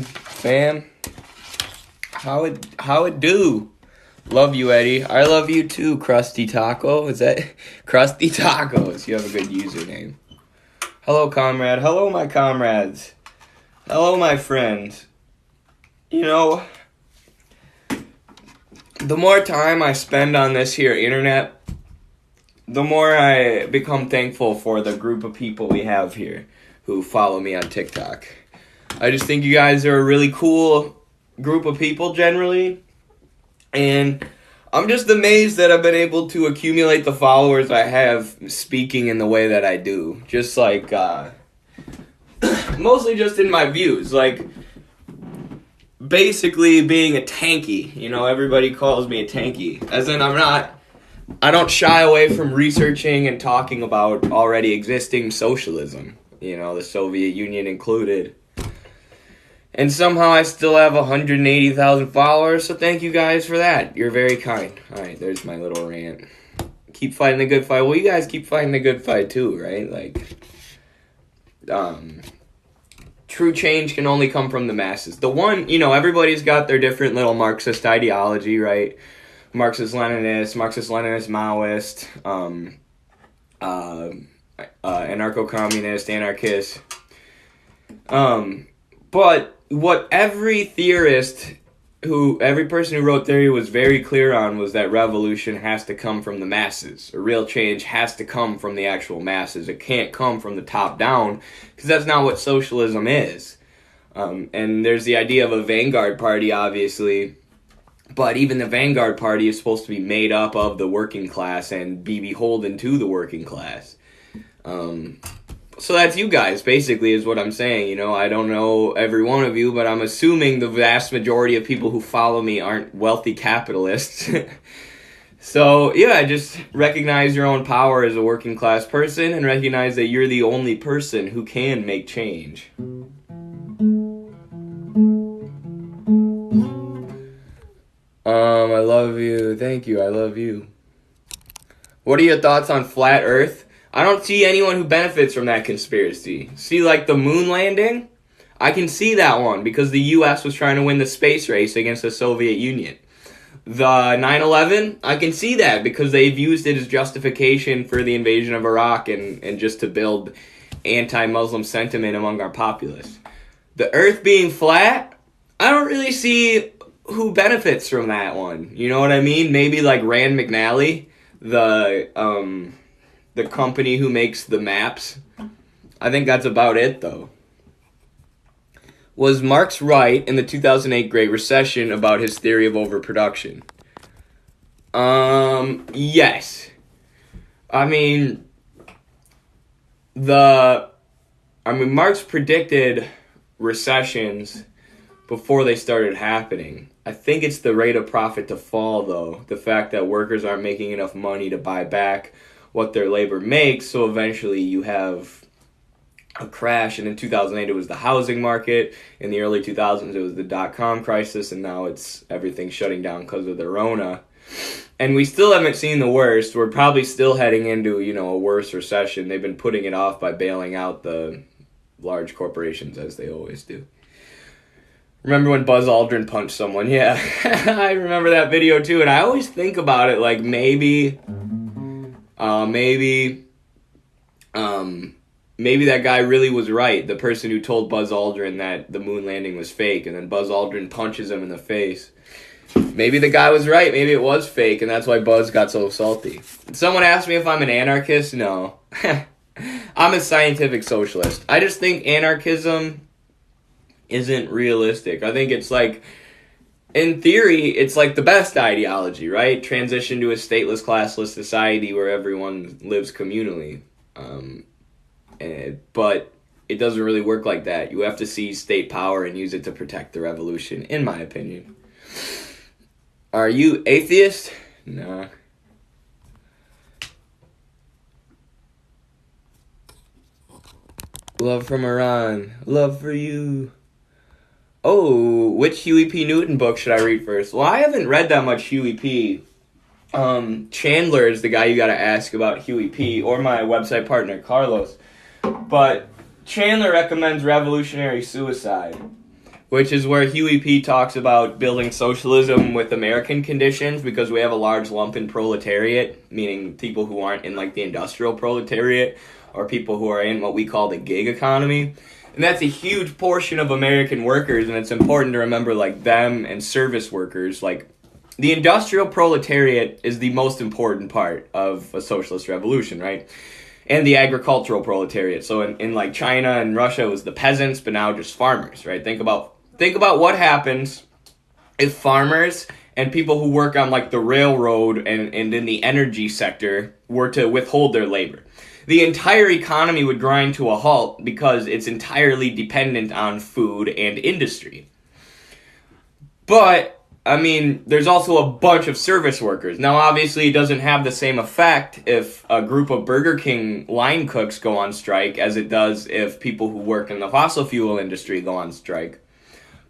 Fam, how it do? Love you, Eddie. I love you too, Krusty Taco. Is that Krusty Tacos? You have a good username. Hello, comrade. Hello, my comrades. Hello, my friends. You know, the more time I spend on this here internet, the more I become thankful for the group of people we have here who follow me on TikTok. I just think you guys are a really cool group of people generally, and I'm just amazed that I've been able to accumulate the followers I have speaking in the way that I do. Just like, mostly just in my views, like, basically being a tanky. You know, everybody calls me a tanky, as in I don't shy away from researching and talking about already existing socialism, you know, the Soviet Union included. And somehow I still have 180,000 followers, so thank you guys for that. You're very kind. Alright, there's my little rant. Keep fighting the good fight. Well, you guys keep fighting the good fight too, right? Like, true change can only come from the masses. The one, you know, everybody's got their different little Marxist ideology, right? Marxist-Leninist, Maoist, anarcho-communist, anarchist. But what every theorist, every person who wrote theory was very clear on was that revolution has to come from the masses. A real change has to come from the actual masses. It can't come from the top down, because that's not what socialism is. And there's the idea of a vanguard party, obviously. But even the vanguard party is supposed to be made up of the working class and be beholden to the working class. So that's you guys, basically, is what I'm saying. You know, I don't know every one of you, but I'm assuming the vast majority of people who follow me aren't wealthy capitalists. So, yeah, just recognize your own power as a working class person and recognize that you're the only person who can make change. I love you. Thank you. I love you. What are your thoughts on flat Earth? I don't see anyone who benefits from that conspiracy. See, like the moon landing? I can see that one because the U.S. was trying to win the space race against the Soviet Union. The 9/11? I can see that because they've used it as justification for the invasion of Iraq and just to build anti-Muslim sentiment among our populace. The Earth being flat? I don't really see who benefits from that one. You know what I mean? Maybe like Rand McNally, the company who makes the maps. I think that's about it, though. Was Marx right in the 2008 Great Recession about his theory of overproduction? Yes. I mean, Marx predicted recessions before they started happening. I think it's the rate of profit to fall, though. The fact that workers aren't making enough money to buy back what their labor makes, so eventually you have a crash. And in 2008 it was the housing market, in the early 2000s it was the dot-com crisis, and now it's everything shutting down because of the Rona. And we still haven't seen the worst. We're probably still heading into, you know, a worse recession. They've been putting it off by bailing out the large corporations, as they always do. Remember when Buzz Aldrin punched someone? Yeah, I remember that video too, and I always think about it like maybe that guy really was right, the person who told Buzz Aldrin that the moon landing was fake, and then Buzz Aldrin punches him in the face. Maybe the guy was right, maybe it was fake, and that's why Buzz got so salty. Someone asked me if I'm an anarchist. No. I'm a scientific socialist. I just think anarchism isn't realistic. I think it's like, in theory, it's like the best ideology, right? Transition to a stateless, classless society where everyone lives communally. But it doesn't really work like that. You have to seize state power and use it to protect the revolution, in my opinion. Are you atheist? Nah. Love from Iran. Love for you. Oh, which Huey P. Newton book should I read first? Well, I haven't read that much Huey P. Chandler is the guy you gotta ask about Huey P. or my website partner, Carlos. But Chandler recommends Revolutionary Suicide. which is where Huey P talks about building socialism with American conditions, because we have a large lumpen proletariat, meaning people who aren't in like the industrial proletariat, or people who are in what we call the gig economy. And that's a huge portion of American workers, and it's important to remember like them and service workers. Like the industrial proletariat is the most important part of a socialist revolution, right? And the agricultural proletariat. So in like China and Russia, it was the peasants, but now just farmers, right? Think about what happens if farmers and people who work on like the railroad and in the energy sector were to withhold their labor. The entire economy would grind to a halt because it's entirely dependent on food and industry. But, I mean, there's also a bunch of service workers. Now, obviously, it doesn't have the same effect if a group of Burger King line cooks go on strike as it does if people who work in the fossil fuel industry go on strike.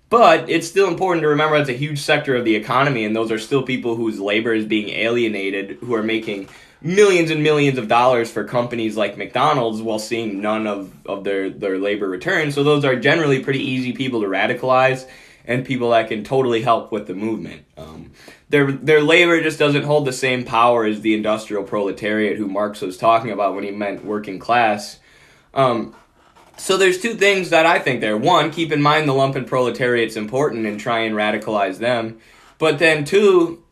But it's still important to remember it's a huge sector of the economy, and those are still people whose labor is being alienated, who are making millions and millions of dollars for companies like McDonald's while seeing none of their labor return. So those are generally pretty easy people to radicalize and people that can totally help with the movement. Their labor just doesn't hold the same power as the industrial proletariat who Marx was talking about when he meant working class. So there's two things that I think there. One, keep in mind the lumpen proletariat's important and try and radicalize them. But then two,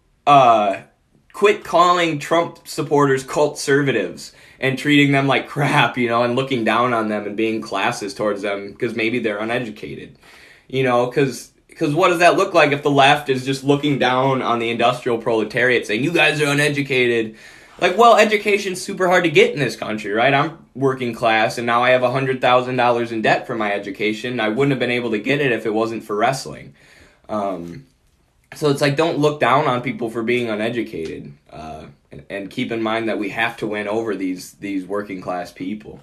quit calling Trump supporters cult conservatives and treating them like crap, and looking down on them and being classist towards them because maybe they're uneducated, because what does that look like if the left is just looking down on the industrial proletariat saying, you guys are uneducated? Like, well, education's super hard to get in this country, right? I'm working class and now I have $100,000 in debt for my education. I wouldn't have been able to get it if it wasn't for wrestling. So it's like, don't look down on people for being uneducated, and keep in mind that we have to win over these working class people.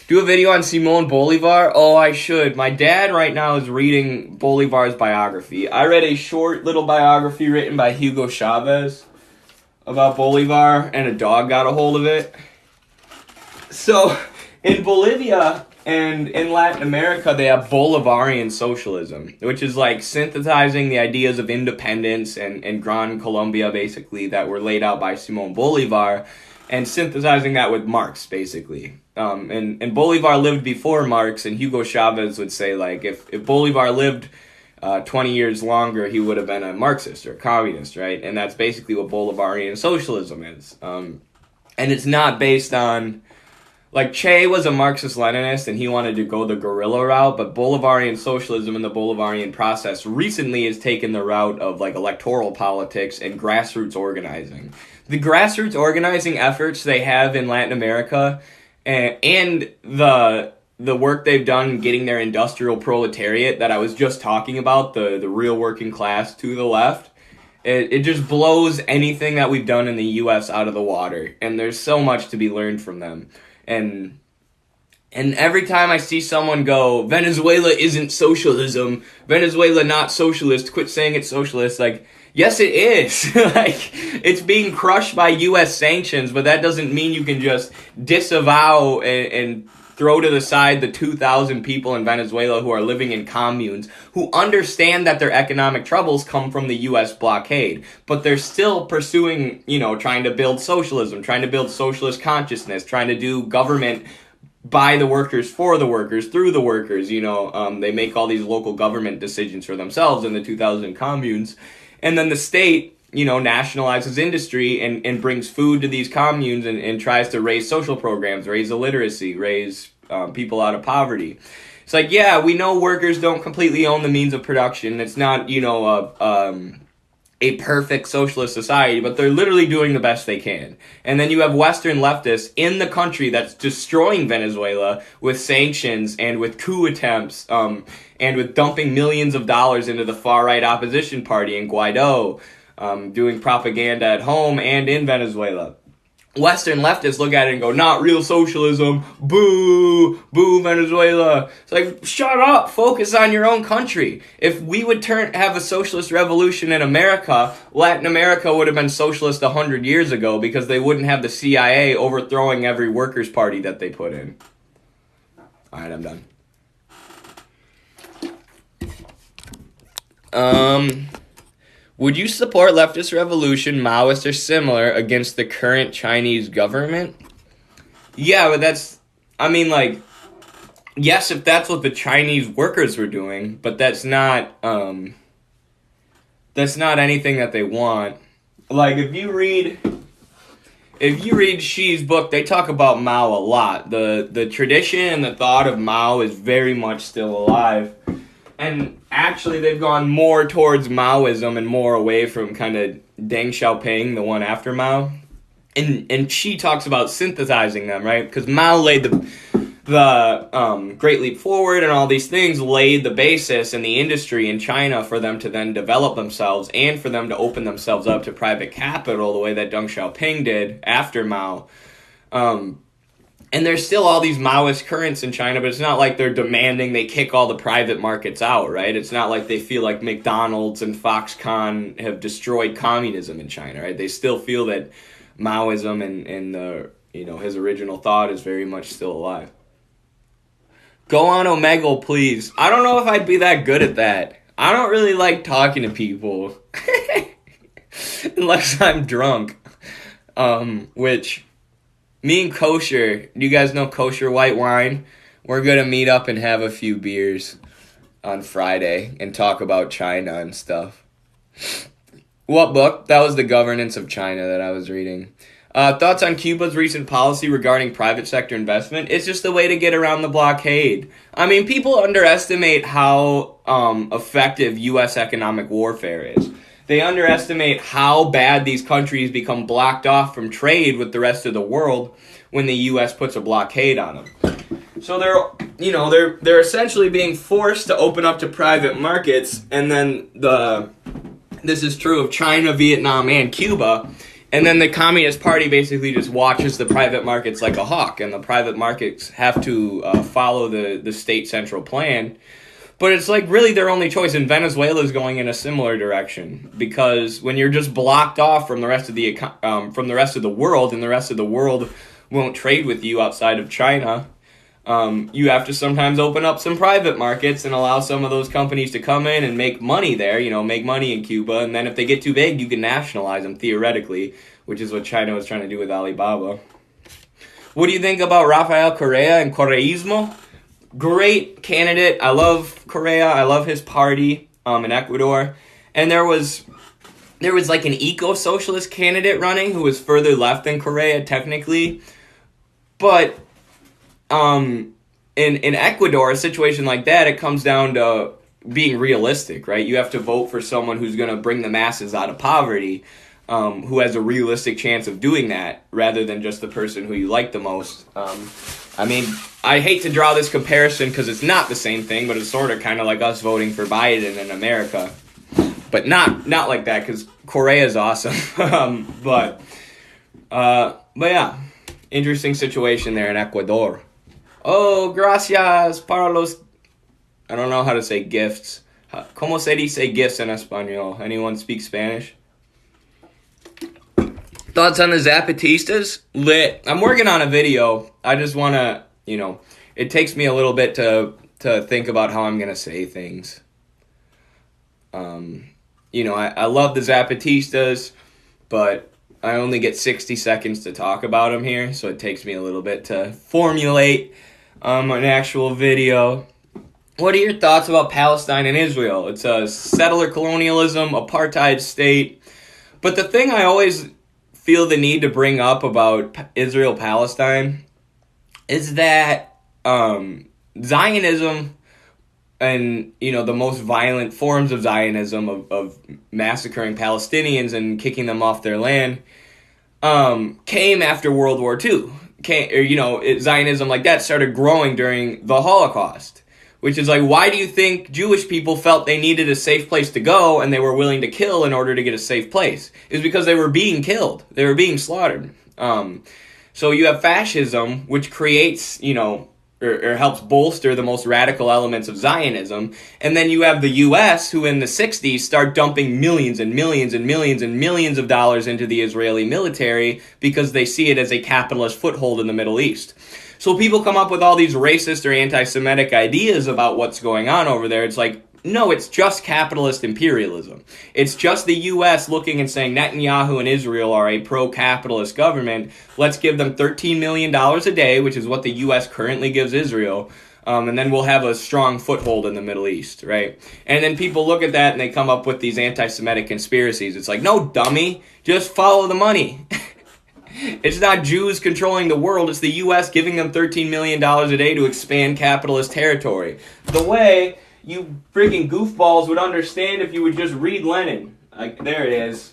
Do a video on Simon Bolivar? Oh, I should. My dad right now is reading Bolivar's biography. I read a short little biography written by Hugo Chavez about Bolivar, and a dog got a hold of it. So, in Bolivia and in Latin America, they have Bolivarian socialism, which is like synthesizing the ideas of independence and Gran Colombia, basically, that were laid out by Simon Bolivar, and synthesizing that with Marx, basically. And Bolivar lived before Marx, and Hugo Chavez would say, like, if Bolivar lived 20 years longer, he would have been a Marxist or a communist, right? And that's basically what Bolivarian socialism is. And it's not based on... Like, Che was a Marxist-Leninist, and he wanted to go the guerrilla route, but Bolivarian socialism and the Bolivarian process recently has taken the route of, like, electoral politics and grassroots organizing. The grassroots organizing efforts they have in Latin America and the work they've done getting their industrial proletariat that I was just talking about, the real working class to the left, it just blows anything that we've done in the U.S. out of the water, and there's so much to be learned from them. And every time I see someone go, Venezuela isn't socialism, Venezuela not socialist, quit saying it's socialist, like, yes it is. Like, it's being crushed by U.S. sanctions, but that doesn't mean you can just disavow and throw to the side the 2,000 people in Venezuela who are living in communes, who understand that their economic troubles come from the U.S. blockade, but they're still pursuing, trying to build socialism, trying to build socialist consciousness, trying to do government by the workers, for the workers, through the workers. They make all these local government decisions for themselves in the 2,000 communes, and then the state, nationalizes industry and brings food to these communes and tries to raise social programs, raise illiteracy, raise people out of poverty. It's like, yeah, we know workers don't completely own the means of production. It's not, a perfect socialist society, but they're literally doing the best they can. And then you have Western leftists in the country that's destroying Venezuela with sanctions and with coup attempts, and with dumping millions of dollars into the far-right opposition party in Guaido, doing propaganda at home and in Venezuela. Western leftists look at it and go, not real socialism, boo, boo Venezuela. It's like, shut up, focus on your own country. If we would have a socialist revolution in America, Latin America would have been socialist 100 years ago because they wouldn't have the CIA overthrowing every workers' party that they put in. Alright, I'm done. Would you support leftist revolution, Maoist or similar, against the current Chinese government? Yeah, but yes, if that's what the Chinese workers were doing, but that's not anything that they want. Like, if you read Xi's book, they talk about Mao a lot. The tradition and the thought of Mao is very much still alive. And actually, they've gone more towards Maoism and more away from kind of Deng Xiaoping, the one after Mao. And Xi talks about synthesizing them, right? Because Mao laid the Great Leap Forward and all these things laid the basis in the industry in China for them to then develop themselves and for them to open themselves up to private capital the way that Deng Xiaoping did after Mao. And there's still all these Maoist currents in China, but it's not like they're demanding they kick all the private markets out, right? It's not like they feel like McDonald's and Foxconn have destroyed communism in China, right? They still feel that Maoism and his original thought is very much still alive. Go on Omegle, please. I don't know if I'd be that good at that. I don't really like talking to people. Unless I'm drunk. Which, me and Kosher, you guys know Kosher White Wine? We're going to meet up and have a few beers on Friday and talk about China and stuff. What book? That was The Governance of China that I was reading. Thoughts on Cuba's recent policy regarding private sector investment? It's just a way to get around the blockade. I mean, people underestimate how effective U.S. economic warfare is. They underestimate how bad these countries become blocked off from trade with the rest of the world when the U.S. puts a blockade on them. So they're essentially being forced to open up to private markets, and then this is true of China, Vietnam, and Cuba. And then the Communist Party basically just watches the private markets like a hawk, and the private markets have to follow the state central plan. But it's like really their only choice, and Venezuela is going in a similar direction, because when you're just blocked off from the rest of the world, and the rest of the world won't trade with you outside of China, you have to sometimes open up some private markets and allow some of those companies to come in and make money there, make money in Cuba. And then if they get too big, you can nationalize them theoretically, which is what China was trying to do with Alibaba. What do you think about Rafael Correa and Correísmo? Great candidate. I love Correa. I love his party in Ecuador. And there was like an eco-socialist candidate running who was further left than Correa technically. But in Ecuador, a situation like that, it comes down to being realistic, right? You have to vote for someone who's going to bring the masses out of poverty, who has a realistic chance of doing that, rather than just the person who you like the most. I mean, I hate to draw this comparison because it's not the same thing, but it's sort of kind of like us voting for Biden in America. But not like that, because Correa is awesome. But yeah, interesting situation there in Ecuador. Oh, gracias para los... I don't know how to say gifts. ¿Cómo se dice gifts en español? Anyone speak Spanish? Thoughts on the Zapatistas? Lit. I'm working on a video. I just want to, it takes me a little bit to think about how I'm going to say things. I love the Zapatistas, but I only get 60 seconds to talk about them here, so it takes me a little bit to formulate an actual video. What are your thoughts about Palestine and Israel? It's a settler colonialism, apartheid state. But the thing I always feel the need to bring up about Israel-Palestine is that Zionism and, the most violent forms of Zionism, of massacring Palestinians and kicking them off their land, came after World War II. Zionism like that started growing during the Holocaust, which is like, why do you think Jewish people felt they needed a safe place to go and they were willing to kill in order to get a safe place? It was because they were being killed. They were being slaughtered. So you have fascism, which creates, or helps bolster the most radical elements of Zionism. And then you have the U.S., who in the 60s start dumping millions and millions and millions and millions of dollars into the Israeli military because they see it as a capitalist foothold in the Middle East. So people come up with all these racist or anti-Semitic ideas about what's going on over there. It's like, No, it's just capitalist imperialism. It's just the U.S. looking and saying Netanyahu and Israel are a pro-capitalist government. Let's give them $13 million a day, which is what the U.S. currently gives Israel. And then we'll have a strong foothold in the Middle East, right? And then people look at that and they come up with these anti-Semitic conspiracies. It's like, no, dummy, just follow the money. It's not Jews controlling the world. It's the U.S. giving them $13 million a day to expand capitalist territory. The way you freaking goofballs would understand if you would just read Lenin. Like, there it is.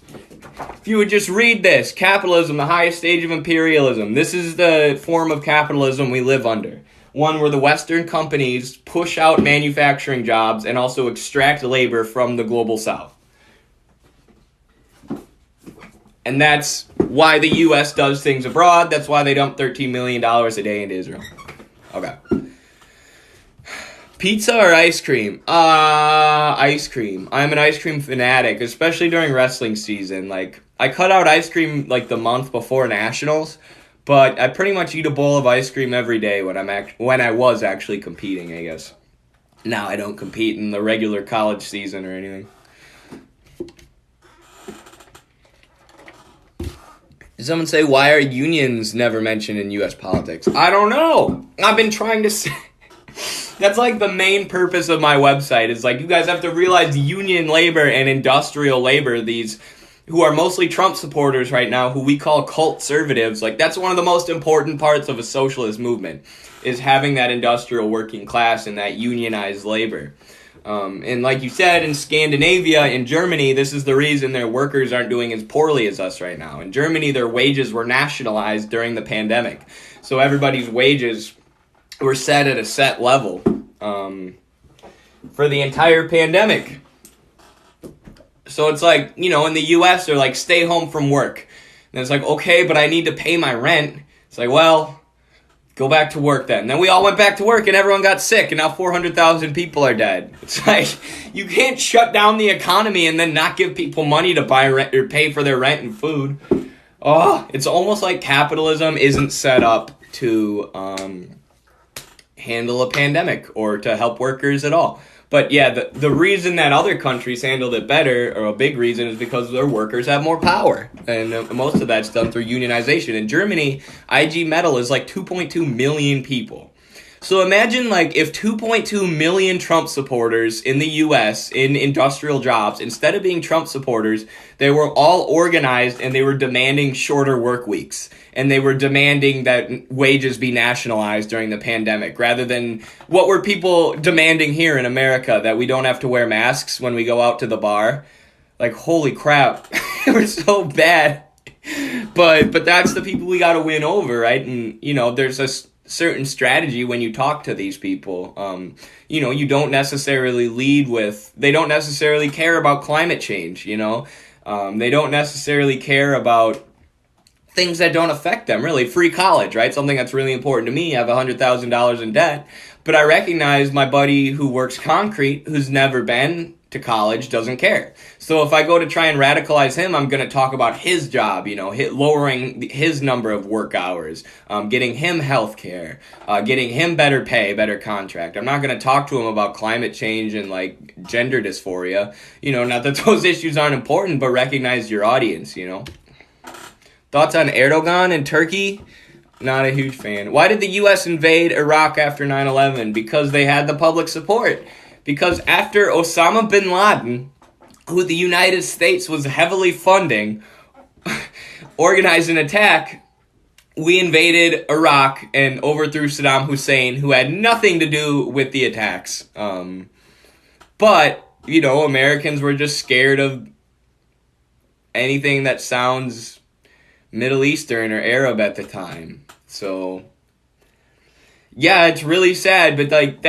If you would just read this. Capitalism, the highest stage of imperialism. This is the form of capitalism we live under. One where the Western companies push out manufacturing jobs and also extract labor from the global South. And that's why the U.S. does things abroad. That's why they dump $13 million a day into Israel. Okay. Pizza or ice cream? Ice cream. I'm an ice cream fanatic, especially during wrestling season. Like, I cut out ice cream like the month before Nationals, but I pretty much eat a bowl of ice cream every day when I was actually competing, I guess. Now I don't compete in the regular college season or anything. Did someone say, why are unions never mentioned in U.S. politics? I don't know. I've been trying to say... That's like the main purpose of my website. Is like, you guys have to realize union labor and industrial labor, these who are mostly Trump supporters right now, who we call cult conservatives, like that's one of the most important parts of a socialist movement, is having that industrial working class and that unionized labor. And like you said, in Scandinavia, in Germany, this is the reason their workers aren't doing as poorly as us right now. In Germany, their wages were nationalized during the pandemic. So everybody's wages were set at a set level for the entire pandemic. So it's like, you know, in the U.S., they're like, stay home from work. And it's like, okay, but I need to pay my rent. It's like, well, go back to work then. And then we all went back to work and everyone got sick and now 400,000 people are dead. It's like, you can't shut down the economy and then not give people money to buy rent or pay for their rent and food. Oh, it's almost like capitalism isn't set up to handle a pandemic or to help workers at all. But yeah, the reason that other countries handled it better, or a big reason, is because their workers have more power. And most of that's done through unionization. In Germany, IG Metall is like 2.2 million people. So imagine like if 2.2 million Trump supporters in the U.S. in industrial jobs, instead of being Trump supporters, they were all organized and they were demanding shorter work weeks. And they were demanding that wages be nationalized during the pandemic, rather than what were people demanding here in America, that we don't have to wear masks when we go out to the bar. Like, holy crap, we're so bad. But that's the people we got to win over, right? And, you know, there's a certain strategy when you talk to these people. You know, you don't necessarily lead with, they don't necessarily care about climate change, you know. They don't necessarily care about things that don't affect them, really. Free college, right? Something that's really important to me. I have $100,000 in debt, but I recognize my buddy who works concrete, who's never been to college, doesn't care. So if I go to try and radicalize him, I'm going to talk about his job, you know, lowering his number of work hours, getting him health care, getting him better pay, better contract. I'm not going to talk to him about climate change and like gender dysphoria, you know, not that those issues aren't important, but recognize your audience, you know. Thoughts on Erdogan and Turkey? Not a huge fan. Why did the U.S. invade Iraq after 9/11? Because they had the public support. Because after Osama bin Laden, who the United States was heavily funding, organized an attack, we invaded Iraq and overthrew Saddam Hussein, who had nothing to do with the attacks. But, you know, Americans were just scared of anything that sounds Middle Eastern or Arab at the time. So, yeah, it's really sad, but like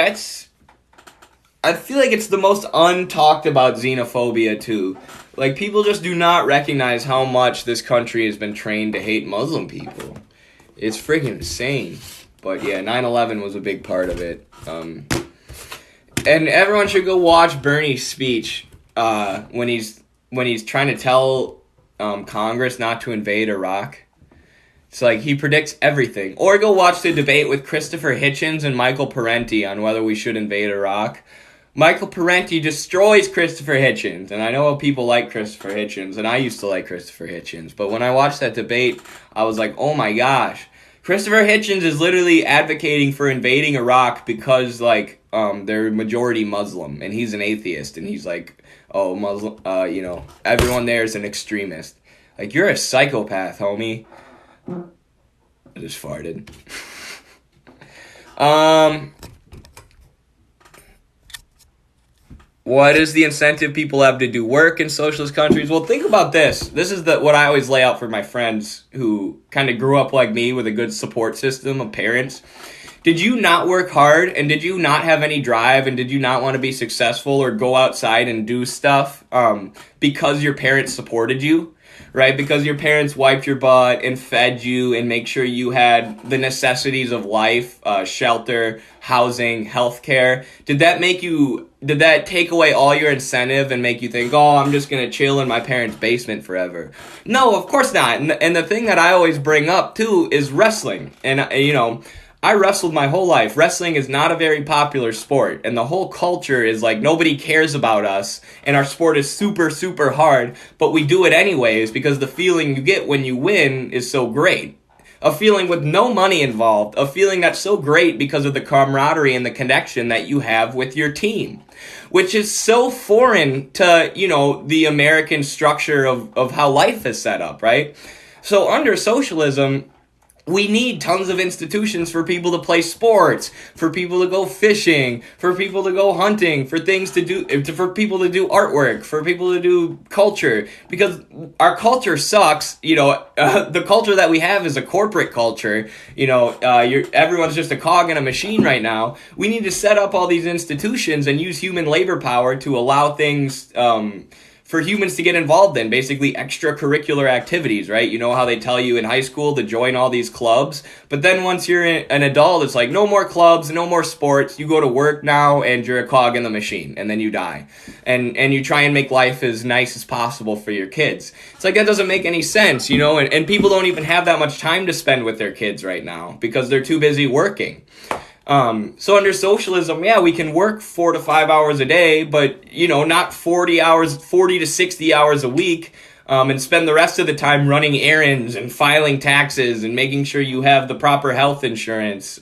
I feel like it's the most untalked about xenophobia too. Like, people just do not recognize how much this country has been trained to hate Muslim people. It's freaking insane. But yeah, 9/11 was a big part of it. And everyone should go watch Bernie's speech when he's trying to tell Congress not to invade Iraq. It's like he predicts everything. Or go watch the debate with Christopher Hitchens and Michael Parenti on whether we should invade Iraq. Michael Parenti destroys Christopher Hitchens, and I know people like Christopher Hitchens, and I used to like Christopher Hitchens, but when I watched that debate, I was like, oh my gosh. Christopher Hitchens is literally advocating for invading Iraq because, like, they're majority Muslim, and he's an atheist, and he's like, oh, Muslim, everyone there is an extremist. Like, you're a psychopath, homie. I just farted. What is the incentive people have to do work in socialist countries? Well, think about this. This is what I always lay out for my friends who kind of grew up like me with a good support system of parents. Did you not work hard, and did you not have any drive, and did you not want to be successful or go outside and do stuff because your parents supported you? Right? Because your parents wiped your butt and fed you and make sure you had the necessities of life, shelter, housing, healthcare. Did that take away all your incentive and make you think, oh, I'm just going to chill in my parents' basement forever? No, of course not. And the thing that I always bring up, too, is wrestling. And, I wrestled my whole life. Wrestling is not a very popular sport, and the whole culture is like nobody cares about us, and our sport is super, super hard, but we do it anyways because the feeling you get when you win is so great. A feeling with no money involved, a feeling that's so great because of the camaraderie and the connection that you have with your team, which is so foreign to, the American structure of how life is set up, right? So under socialism, we need tons of institutions for people to play sports, for people to go fishing, for people to go hunting, for things to do, for people to do artwork, for people to do culture, because our culture sucks. The culture that we have is a corporate culture. Everyone's just a cog in a machine right now. We need to set up all these institutions and use human labor power to allow things, for humans to get involved in, basically extracurricular activities, right? You know how they tell you in high school to join all these clubs, but then once you're an adult, it's like, no more clubs, no more sports, you go to work now, and you're a cog in the machine, and then you die. And you try and make life as nice as possible for your kids. It's like, that doesn't make any sense, and people don't even have that much time to spend with their kids right now, because they're too busy working. So under socialism, we can work 4 to 5 hours a day, but, not 40 to 60 hours a week, and spend the rest of the time running errands and filing taxes and making sure you have the proper health insurance.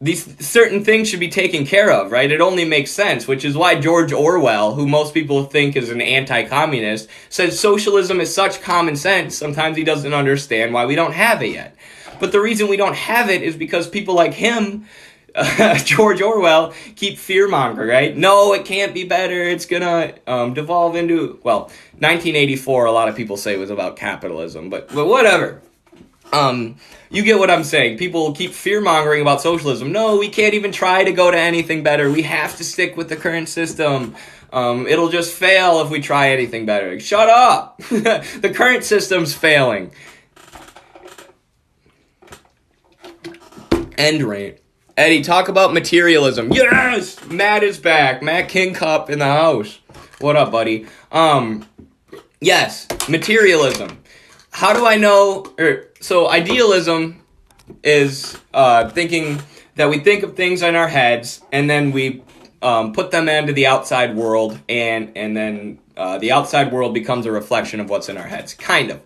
These certain things should be taken care of, right? It only makes sense, which is why George Orwell, who most people think is an anti-communist, says socialism is such common sense, sometimes he doesn't understand why we don't have it yet. But the reason we don't have it is because people like him, George Orwell, keep fear-mongering, right? No, it can't be better. It's going to devolve into, 1984, a lot of people say was about capitalism, but whatever. You get what I'm saying. People keep fear-mongering about socialism. No, we can't even try to go to anything better. We have to stick with the current system. It'll just fail if we try anything better. Shut up! The current system's failing. End rant. Eddie, talk about materialism. Yes! Matt is back. Matt King Cup in the house. What up, buddy? Yes, materialism. How do I know? So idealism is thinking that we think of things in our heads, and then we put them into the outside world, and then the outside world becomes a reflection of what's in our heads. Kind of.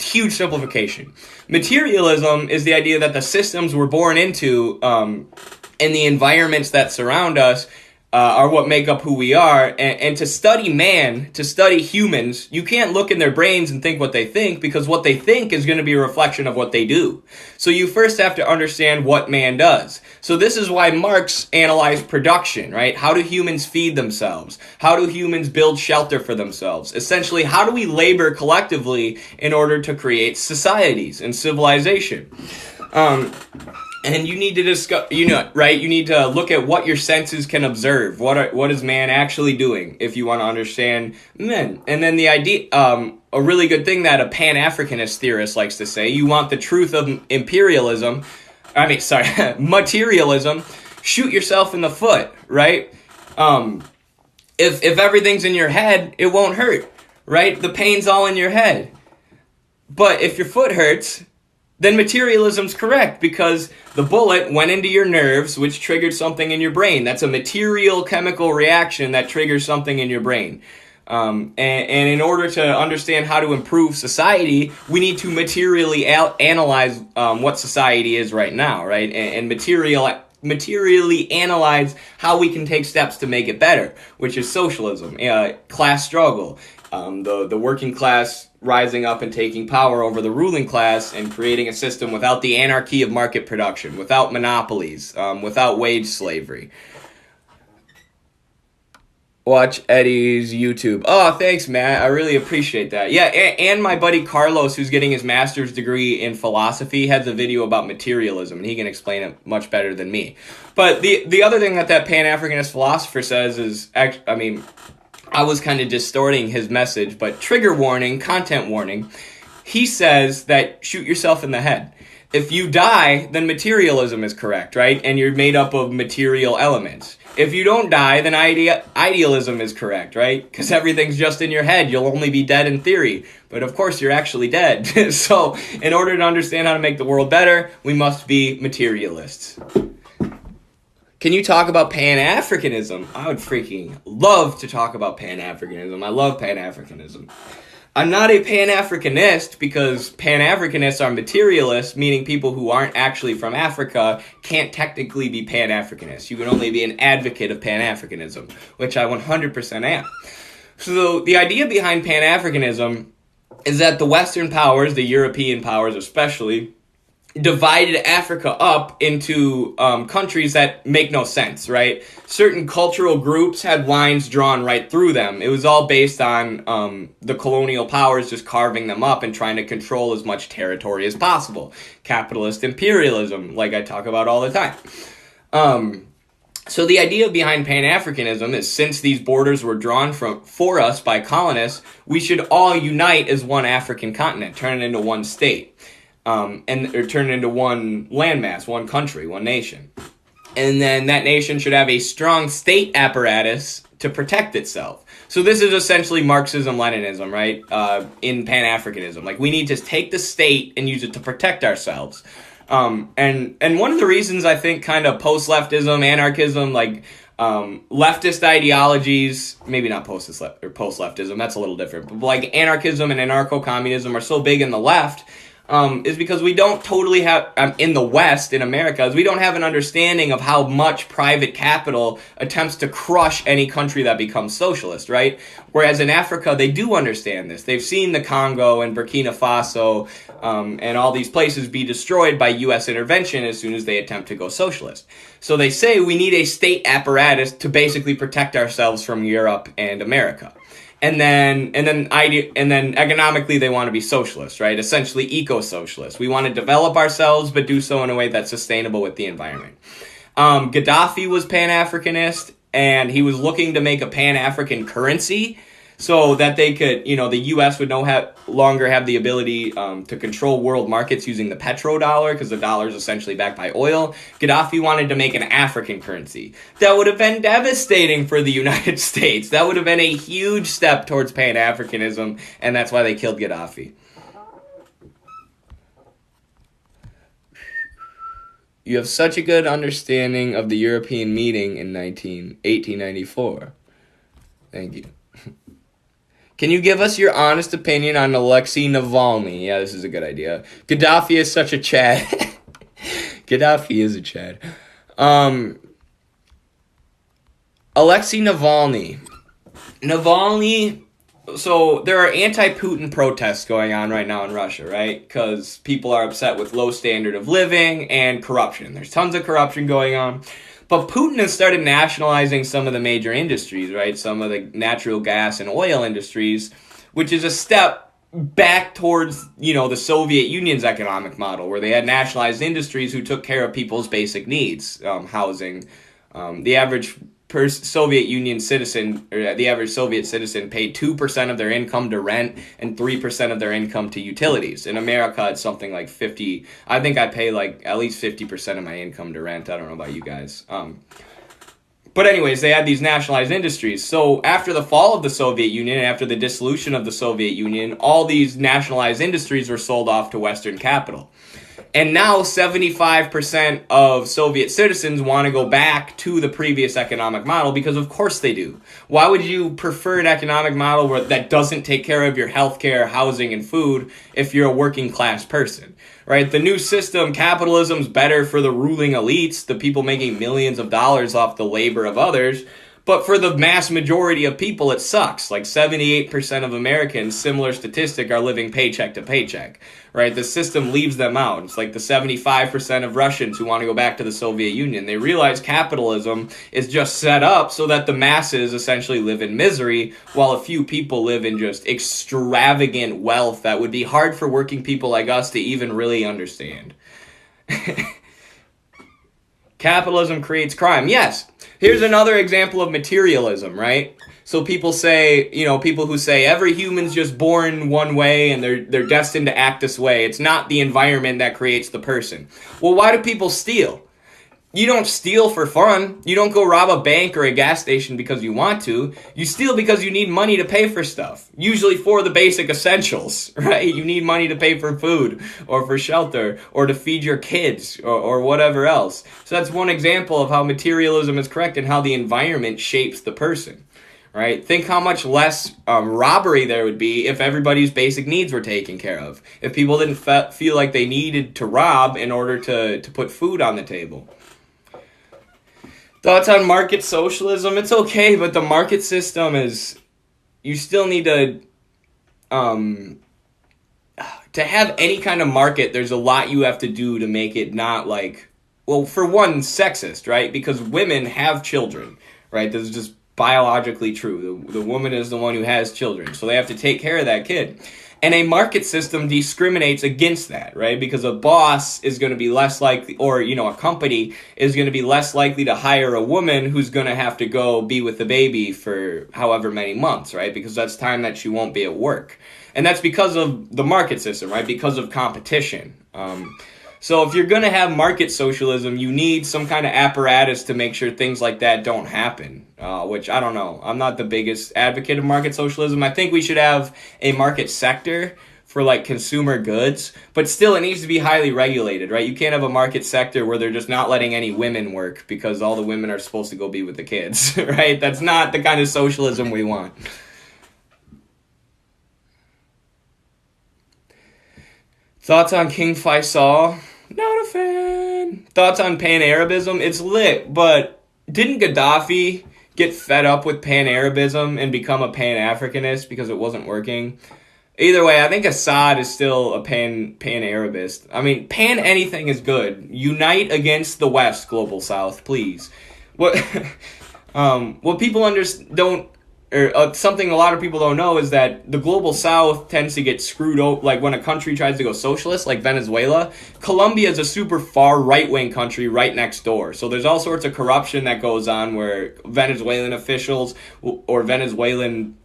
Huge simplification. Materialism is the idea that the systems we're born into and the environments that surround us are what make up who we are. And to study man, to study humans, you can't look in their brains and think what they think, because what they think is going to be a reflection of what they do. So you first have to understand what man does. So this is why Marx analyzed production, right? How do humans feed themselves? How do humans build shelter for themselves? Essentially, how do we labor collectively in order to create societies and civilization? And you need to discuss, right? You need to look at what your senses can observe. What is man actually doing if you want to understand men? And then the idea, a really good thing that a Pan-Africanist theorist likes to say, you want the truth of materialism, shoot yourself in the foot, right? If everything's in your head, it won't hurt, right? The pain's all in your head. But if your foot hurts, then materialism's correct, because the bullet went into your nerves, which triggered something in your brain. That's a material chemical reaction that triggers something in your brain. And in order to understand how to improve society, we need to materially analyze what society is right now, right? And materially analyze how we can take steps to make it better, which is socialism, class struggle, the working class rising up and taking power over the ruling class and creating a system without the anarchy of market production, without monopolies, without wage slavery. Watch Eddie's YouTube. Oh, thanks, Matt. I really appreciate that. Yeah, and my buddy Carlos, who's getting his master's degree in philosophy, has a video about materialism, and he can explain it much better than me. But the other thing that Pan-Africanist philosopher says is, I was kind of distorting his message, but trigger warning, content warning, he says that shoot yourself in the head. If you die, then materialism is correct, right? And you're made up of material elements. If you don't die, then idealism is correct, right? Because everything's just in your head. You'll only be dead in theory. But of course, you're actually dead. So in order to understand how to make the world better, we must be materialists. Can you talk about Pan-Africanism? I would freaking love to talk about Pan-Africanism. I love Pan-Africanism. I'm not a Pan-Africanist because Pan-Africanists are materialists, meaning people who aren't actually from Africa can't technically be Pan-Africanists. You can only be an advocate of Pan-Africanism, which I 100% am. So the idea behind Pan-Africanism is that the Western powers, the European powers especially, divided Africa up into countries that make no sense, right? Certain cultural groups had lines drawn right through them. It was all based on the colonial powers just carving them up and trying to control as much territory as possible. Capitalist imperialism, like I talk about all the time. So the idea behind Pan-Africanism is, since these borders were drawn for us by colonists, we should all unite as one African continent, turn it into one state. Or turn it into one landmass, one country, one nation. And then that nation should have a strong state apparatus to protect itself. So this is essentially Marxism-Leninism, right? In Pan-Africanism. Like, we need to take the state and use it to protect ourselves. And one of the reasons I think kind of post-leftism, anarchism, like leftist ideologies, maybe not post-leftism, that's a little different, but like anarchism and anarcho-communism are so big in the left, is because we don't totally have, in the West, in America, is we don't have an understanding of how much private capital attempts to crush any country that becomes socialist, right? Whereas in Africa, they do understand this. They've seen the Congo and Burkina Faso and all these places be destroyed by U.S. intervention as soon as they attempt to go socialist. So they say we need a state apparatus to basically protect ourselves from Europe and America. And then economically they want to be socialist, right? Essentially eco-socialist. We want to develop ourselves, but do so in a way that's sustainable with the environment. Gaddafi was Pan-Africanist, and he was looking to make a Pan-African currency so that they could, the U.S. would no longer have the ability to control world markets using the petrodollar, because the dollar is essentially backed by oil. Gaddafi wanted to make an African currency. That would have been devastating for the United States. That would have been a huge step towards Pan-Africanism, and that's why they killed Gaddafi. You have such a good understanding of the European meeting in 1894. Thank you. Can you give us your honest opinion on Alexei Navalny? Yeah, this is a good idea. Gaddafi is such a Chad. Gaddafi is a Chad. Alexei Navalny. So there are anti-Putin protests going on right now in Russia, right? Because people are upset with low standard of living and corruption. There's tons of corruption going on. But Putin has started nationalizing some of the major industries, right? Some of the natural gas and oil industries, which is a step back towards, the Soviet Union's economic model, where they had nationalized industries who took care of people's basic needs, housing. The average Soviet Union citizen, or the average Soviet citizen, paid 2% of their income to rent and 3% of their income to utilities. In America, it's something like 50. I think I pay like at least 50% of my income to rent. I don't know about you guys. But anyways, they had these nationalized industries. So after the fall of the Soviet Union, after the dissolution of the Soviet Union, all these nationalized industries were sold off to Western capital. And now 75% of Soviet citizens want to go back to the previous economic model because of course they do. Why would you prefer an economic model that doesn't take care of your healthcare, housing, and food if you're a working class person? Right? The new system, capitalism's better for the ruling elites, the people making millions of dollars off the labor of others. But for the mass majority of people, it sucks. Like 78% of Americans, similar statistic, are living paycheck to paycheck, right? The system leaves them out. It's like the 75% of Russians who want to go back to the Soviet Union. They realize capitalism is just set up so that the masses essentially live in misery, while a few people live in just extravagant wealth that would be hard for working people like us to even really understand. Capitalism creates crime. Yes. Here's another example of materialism, right? So people say, people who say every human's just born one way and they're destined to act this way. It's not the environment that creates the person. Well, why do people steal? You don't steal for fun. You don't go rob a bank or a gas station because you want to. You steal because you need money to pay for stuff. Usually for the basic essentials, right? You need money to pay for food or for shelter or to feed your kids or whatever else. So that's one example of how materialism is correct and how the environment shapes the person, right? Think how much less robbery there would be if everybody's basic needs were taken care of. If people didn't feel like they needed to rob in order to put food on the table. Thoughts on market socialism? It's okay, but the market system is... You still need to have any kind of market, there's a lot you have to do to make it not like... Well, for one, sexist, right? Because women have children, right? This is just biologically true. The woman is the one who has children, so they have to take care of that kid. And a market system discriminates against that, right? Because a boss is going to be less likely, or, a company is going to be less likely to hire a woman who's going to have to go be with the baby for however many months, right? Because that's time that she won't be at work. And that's because of the market system, right? Because of competition. So if you're going to have market socialism, you need some kind of apparatus to make sure things like that don't happen, which I don't know. I'm not the biggest advocate of market socialism. I think we should have a market sector for like consumer goods, but still it needs to be highly regulated, right? You can't have a market sector where they're just not letting any women work because all the women are supposed to go be with the kids, right? That's not the kind of socialism we want. Thoughts on King Faisal? Not a fan. Thoughts on Pan-Arabism? It's lit, but didn't Gaddafi get fed up with Pan-Arabism and become a Pan-Africanist because it wasn't working? Either way, I think Assad is still a Pan-Arabist. I mean, Pan-anything is good. Unite against the West, Global South, please. What people don't... Or something a lot of people don't know is that the Global South tends to get screwed over. Like when a country tries to go socialist, like Venezuela, Colombia is a super far right-wing country right next door. So there's all sorts of corruption that goes on where Venezuelan officials or Venezuelan,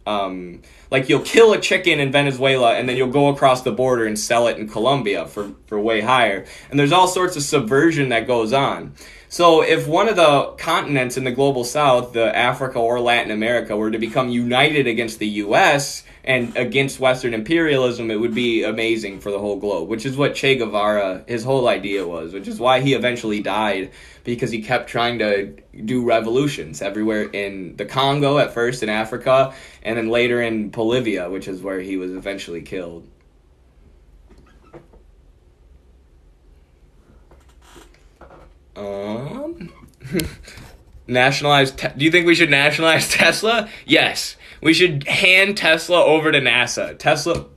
like you'll kill a chicken in Venezuela and then you'll go across the border and sell it in Colombia for way higher. And there's all sorts of subversion that goes on. So if one of the continents in the Global South, the Africa or Latin America, were to become united against the U.S. and against Western imperialism, it would be amazing for the whole globe, which is what Che Guevara, his whole idea was, which is why he eventually died, because he kept trying to do revolutions everywhere in the Congo at first, in Africa, and then later in Bolivia, which is where he was eventually killed. Do you think we should nationalize Tesla? Yes. We should hand Tesla over to NASA.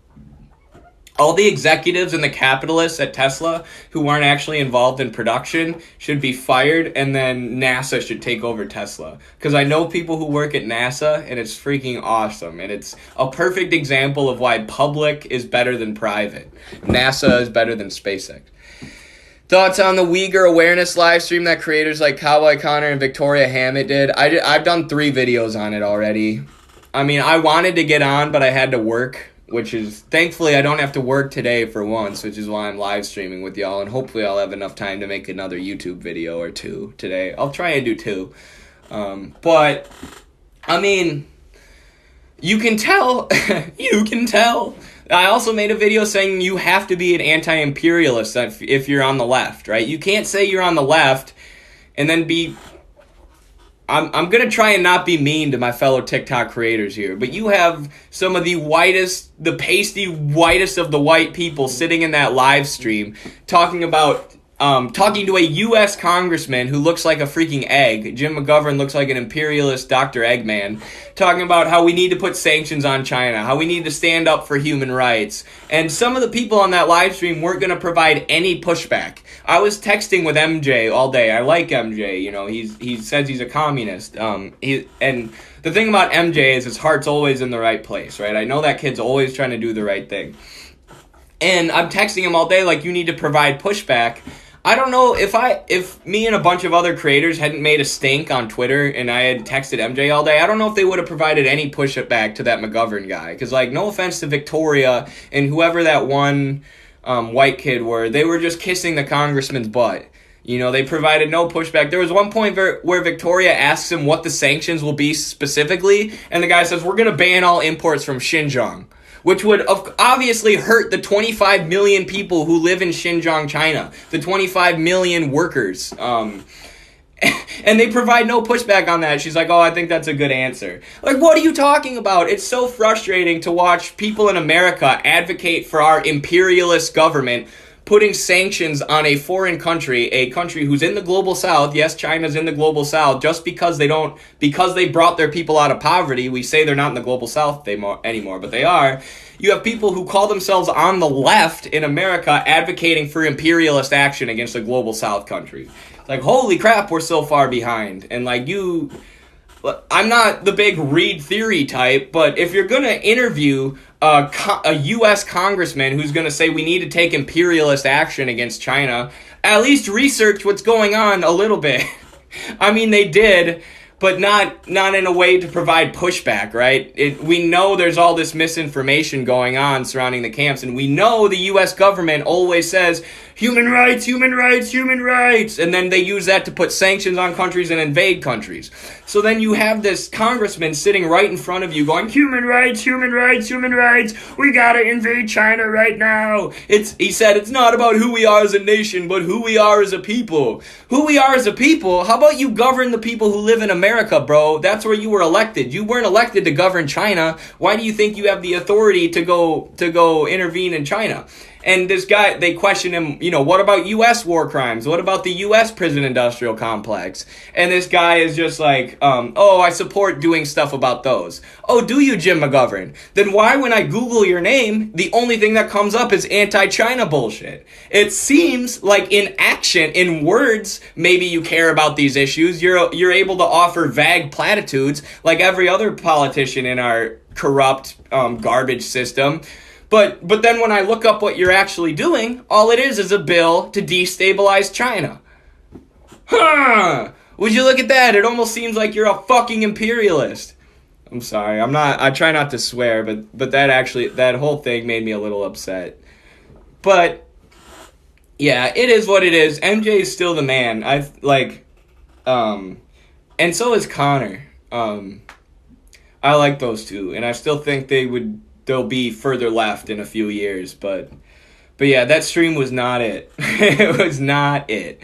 All the executives and the capitalists at Tesla who aren't actually involved in production should be fired, and then NASA should take over Tesla. Because I know people who work at NASA, and it's freaking awesome. And it's a perfect example of why public is better than private. NASA is better than SpaceX. Thoughts on the Uyghur awareness live stream that creators like Cowboy Connor and Victoria Hammett did? I've done 3 videos on it already. I mean, I wanted to get on, but I had to work, which is, thankfully, I don't have to work today for once, which is why I'm live streaming with y'all, and hopefully I'll have enough time to make another YouTube video or 2 today. I'll try and do 2. But, I mean, you can tell I also made a video saying you have to be an anti-imperialist if you're on the left, right? You can't say you're on the left and then be... I'm going to try and not be mean to my fellow TikTok creators here, but you have some of the whitest, the pasty whitest of the white people sitting in that live stream talking about, talking to a U.S. congressman who looks like a freaking egg. Jim McGovern looks like an imperialist Dr. Eggman, talking about how we need to put sanctions on China, how we need to stand up for human rights. And some of the people on that live stream weren't going to provide any pushback. I was texting with MJ all day. I like MJ. You know, he says he's a communist. And the thing about MJ is his heart's always in the right place, right? I know that kid's always trying to do the right thing. And I'm texting him all day like, you need to provide pushback. I don't know if me and a bunch of other creators hadn't made a stink on Twitter and I had texted MJ all day, I don't know if they would have provided any pushback to that McGovern guy. Because, like, no offense to Victoria and whoever that one white kid were, they were just kissing the congressman's butt. You know, they provided no pushback. There was one point where Victoria asks him what the sanctions will be specifically, and the guy says, we're going to ban all imports from Xinjiang, which would obviously hurt the 25 million people who live in Xinjiang, China, the 25 million workers. And they provide no pushback on that. She's like, oh, I think that's a good answer. Like, what are you talking about? It's so frustrating to watch people in America advocate for our imperialist government putting sanctions on a foreign country, a country who's in the global south. Yes, China's in the global south. Just because they brought their people out of poverty, we say they're not in the global south anymore, but they are. You have people who call themselves on the left in America advocating for imperialist action against a global south country. Like, holy crap, we're so far behind. And like, I'm not the big read theory type, but if you're going to interview a U.S. congressman who's going to say we need to take imperialist action against China, at least research what's going on a little bit. I mean, they did, but not in a way to provide pushback, right? We know there's all this misinformation going on surrounding the camps, and we know the U.S. government always says, human rights, human rights, human rights, and then they use that to put sanctions on countries and invade countries. So then you have this congressman sitting right in front of you going, human rights, human rights, human rights, we gotta invade China right now. He said it's not about who we are as a nation, but who we are as a people. Who we are as a people? How about you govern the people who live in America, bro? That's where you were elected. You weren't elected to govern China. Why do you think you have the authority to go intervene in China? And this guy, they question him, you know, what about U.S. war crimes? What about the U.S. prison industrial complex? And this guy is just like, oh, I support doing stuff about those. Oh, do you, Jim McGovern? Then why, when I Google your name, the only thing that comes up is anti-China bullshit? It seems like in action, in words, maybe you care about these issues. You're able to offer vague platitudes like every other politician in our corrupt garbage system. But then when I look up what you're actually doing, all it is a bill to destabilize China. Huh! Would you look at that? It almost seems like you're a fucking imperialist. I'm sorry, I try not to swear, but that whole thing made me a little upset. But, yeah, it is what it is. MJ is still the man. And so is Connor. I like those two, and I still think they'll be further left in a few years, but yeah, that stream was not it. It was not it.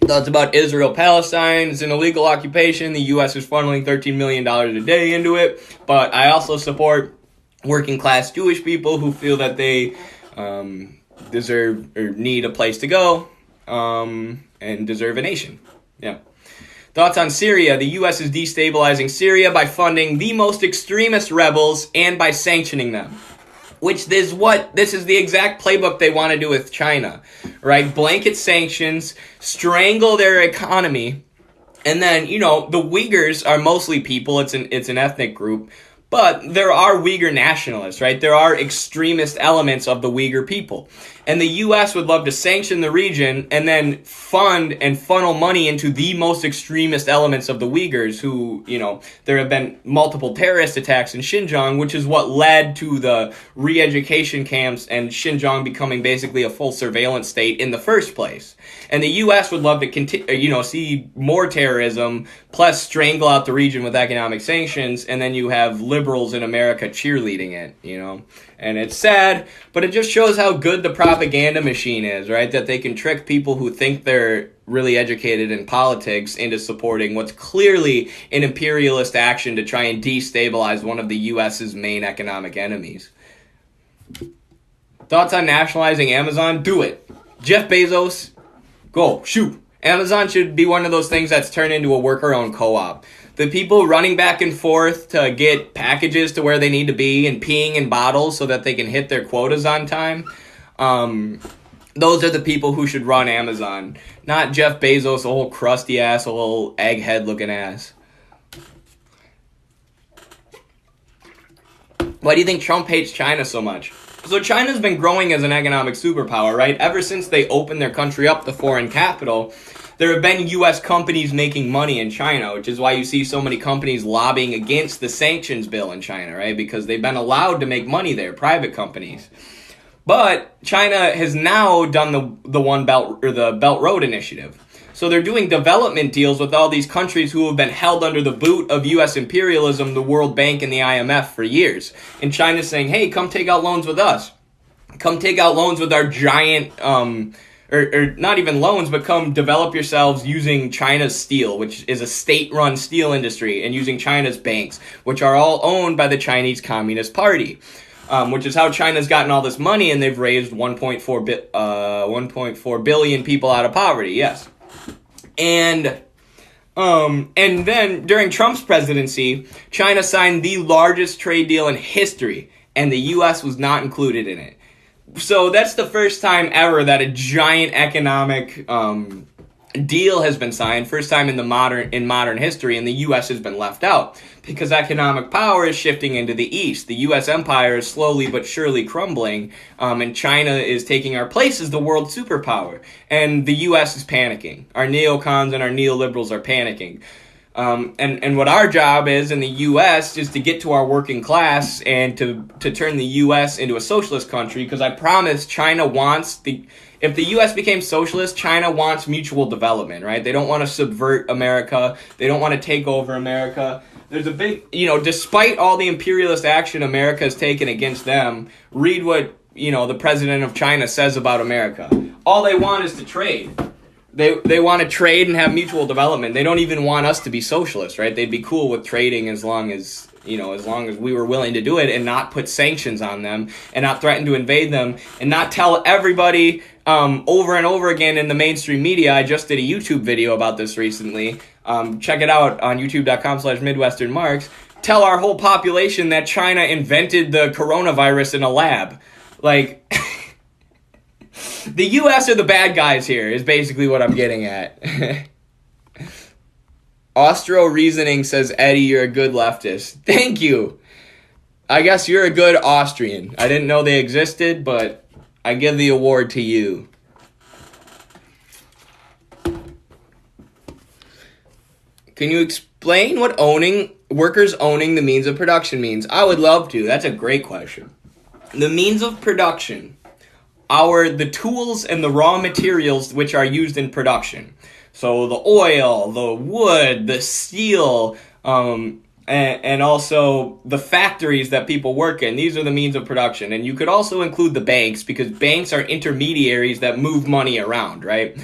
Thoughts about Israel-Palestine. It's an illegal occupation. The U.S. is funneling $13 million a day into it. But I also support working-class Jewish people who feel that they deserve or need a place to go and deserve a nation. Yeah. Thoughts on Syria. The U.S. is destabilizing Syria by funding the most extremist rebels and by sanctioning them. This is the exact playbook they want to do with China, right? Blanket sanctions, strangle their economy, and then, you know, the Uyghurs are mostly people. It's an ethnic group, But there are Uyghur nationalists, right? There are extremist elements of the Uyghur people. And the U.S. would love to sanction the region and then fund and funnel money into the most extremist elements of the Uyghurs who, there have been multiple terrorist attacks in Xinjiang, which is what led to the re-education camps and Xinjiang becoming basically a full surveillance state in the first place. And the U.S. would love to continue, see more terrorism, plus strangle out the region with economic sanctions, and then you have liberals in America cheerleading it, And it's sad, but it just shows how good the propaganda machine is, right? That they can trick people who think they're really educated in politics into supporting what's clearly an imperialist action to try and destabilize one of the U.S.'s main economic enemies. Thoughts on nationalizing Amazon? Do it. Jeff Bezos, go, shoot. Amazon should be one of those things that's turned into a worker-owned co-op. The people running back and forth to get packages to where they need to be and peeing in bottles so that they can hit their quotas on time, those are the people who should run Amazon. Not Jeff Bezos, a whole crusty ass, a little egghead looking ass. Why do you think Trump hates China so much? So China's been growing as an economic superpower, right? Ever since they opened their country up to foreign capital, there have been U.S. companies making money in China, which is why you see so many companies lobbying against the sanctions bill in China, right? Because they've been allowed to make money there, private companies. But China has now done the One Belt or the Belt Road Initiative. So they're doing development deals with all these countries who have been held under the boot of U.S. imperialism, the World Bank, and the IMF for years. And China's saying, hey, come take out loans with us. Come take out loans with our giant, or not even loans, but come develop yourselves using China's steel, which is a state-run steel industry, and using China's banks, which are all owned by the Chinese Communist Party. Which is how China's gotten all this money, and they've raised 1.4 billion people out of poverty, yes. And then during Trump's presidency, China signed the largest trade deal in history, and the U.S. was not included in it. So that's the first time ever that a giant economic deal has been signed, first time in modern history, and the U.S. has been left out because economic power is shifting into the East. The U.S. empire is slowly but surely crumbling, and China is taking our place as the world superpower, and the U.S. is panicking. Our neocons and our neoliberals are panicking. And what our job is in the U.S. is to get to our working class and to turn the U.S. into a socialist country, because I promise China wants if the U.S. became socialist, China wants mutual development, right? They don't want to subvert America. They don't want to take over America. There's a big, despite all the imperialist action America has taken against them, read what, the president of China says about America. All they want is to trade. They want to trade and have mutual development. They don't even want us to be socialists, right? They'd be cool with trading as long as we were willing to do it and not put sanctions on them and not threaten to invade them and not tell everybody over and over again in the mainstream media. I just did a YouTube video about this recently. Check it out on youtube.com/MidwesternMarks. Tell our whole population that China invented the coronavirus in a lab. Like, the U.S. are the bad guys here, is basically what I'm getting at. Austro Reasoning says, Eddie, you're a good leftist. Thank you. I guess you're a good Austrian. I didn't know they existed, but I give the award to you. Can you explain what workers owning the means of production means? I would love to. That's a great question. The means of production are the tools and the raw materials which are used in production. So the oil, the wood, the steel, and also the factories that people work in. These are the means of production. And you could also include the banks, because banks are intermediaries that move money around, right?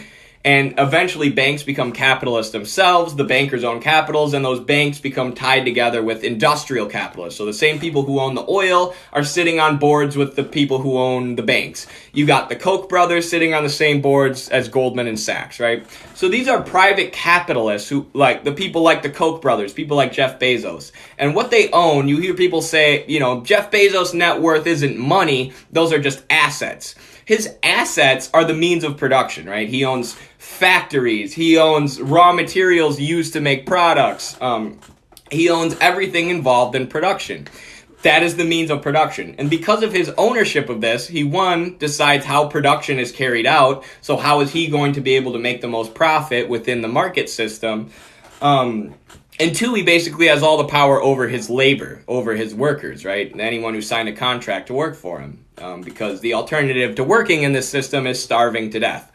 And eventually banks become capitalists themselves, the bankers own capitals, and those banks become tied together with industrial capitalists. So the same people who own the oil are sitting on boards with the people who own the banks. You got the Koch brothers sitting on the same boards as Goldman and Sachs, right? So these are private capitalists who, like the people like the Koch brothers, people like Jeff Bezos. And what they own, you hear people say, Jeff Bezos' net worth isn't money, those are just assets. His assets are the means of production, right? He owns factories. He owns raw materials used to make products. He owns everything involved in production. That is the means of production. And because of his ownership of this, he, one, decides how production is carried out. So how is he going to be able to make the most profit within the market system? And two, he basically has all the power over his labor, over his workers, right? Anyone who signed a contract to work for him. Because the alternative to working in this system is starving to death.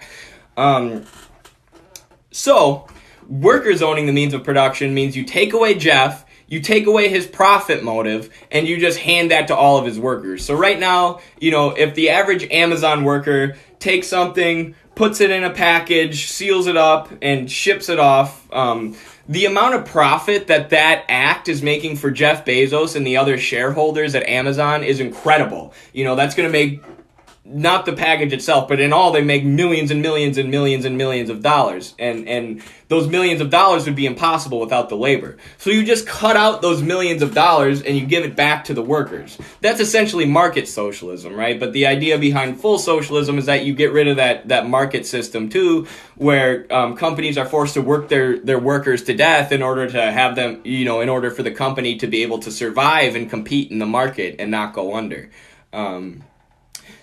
So, workers owning the means of production means you take away Jeff, you take away his profit motive, and you just hand that to all of his workers. So right now, if the average Amazon worker takes something, puts it in a package, seals it up, and ships it off, the amount of profit that act is making for Jeff Bezos and the other shareholders at Amazon is incredible. That's going to make, not the package itself, but in all, they make millions and millions and millions and millions of dollars. And those millions of dollars would be impossible without the labor. So you just cut out those millions of dollars and you give it back to the workers. That's essentially market socialism, right? But the idea behind full socialism is that you get rid of that market system too, where companies are forced to work their workers to death in order to have them, in order for the company to be able to survive and compete in the market and not go under.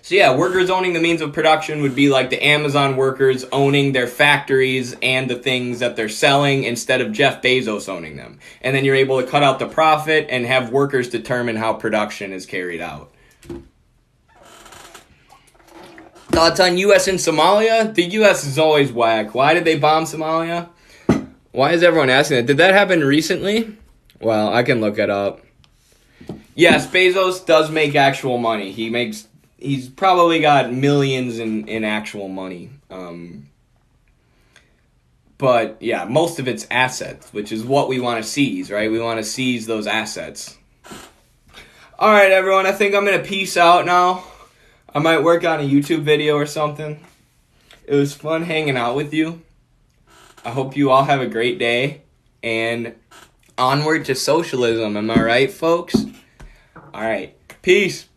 So yeah, workers owning the means of production would be like the Amazon workers owning their factories and the things that they're selling instead of Jeff Bezos owning them. And then you're able to cut out the profit and have workers determine how production is carried out. Thoughts on U.S. and Somalia? The U.S. is always whack. Why did they bomb Somalia? Why is everyone asking that? Did that happen recently? Well, I can look it up. Yes, Bezos does make actual money. He's probably got millions in actual money. But yeah, most of it's assets, which is what we want to seize, right? We want to seize those assets. All right, everyone, I think I'm going to peace out now. I might work on a YouTube video or something. It was fun hanging out with you. I hope you all have a great day. And onward to socialism, am I right, folks? All right, peace.